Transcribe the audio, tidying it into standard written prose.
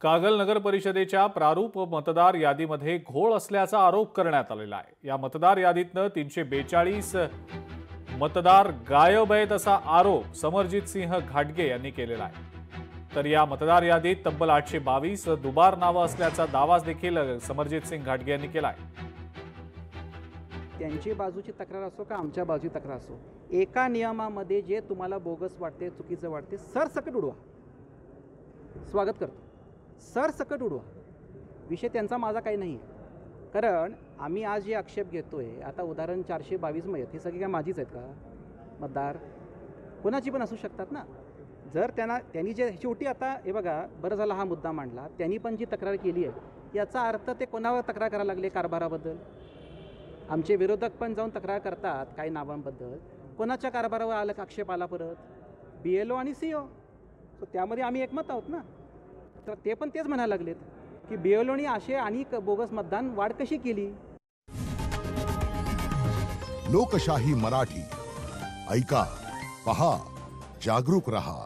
कागल नगर परिषदेच्या प्रारूप मतदार यादीमध्ये घोळ असल्याचा आरोप करण्यात आलेला आहे। या मतदार यादीतनं 342 मतदार गायब आहेत असा आरोप समरजित सिंह घाटगे यांनी केलेला आहे। तर या मतदार यादीत तब्बल 822 दुबार नावं असल्याचा दावा देखील समरजित सिंह घाटगे यांनी केला आहे। त्यांची बाजूची तक्रार असो का आमच्या बाजूची तक्रार असो, एका नियमामध्ये जे तुम्हाला बोगस वाटते, चुकीचं वाटते, सरसकट उडवा। स्वागत करतो, सरसकट उडवा। विषय त्यांचा माझा काही नाही आहे। कारण आम्ही आज जे आक्षेप घेतोय, आता उदाहरण 422 मध्ये हे सगळे काय माझीच आहेत का मतदार? कोणाची पण असू शकतात ना। जर त्यांनी जे शेवटी आता हे बघा, बरं झालं हा मुद्दा मांडला, त्यांनी पण जी तक्रार केली आहे याचा अर्थ ते कोणावर तक्रार करायला लागले? कारभाराबद्दल। आमचे विरोधक पण जाऊन तक्रार करतात काही नावांबद्दल, कोणाच्या कारभारावर आलं आक्षेप आला परत? BLO आणि CO। सो त्यामध्ये आम्ही एकमत आहोत ना। तर ते पण तेच म्हणायला लागलेत की BLOनी असे आणि बोगस मतदान वाढ कशी केली। लोकशाही मराठी ऐका, पहा, जागरूक रहा।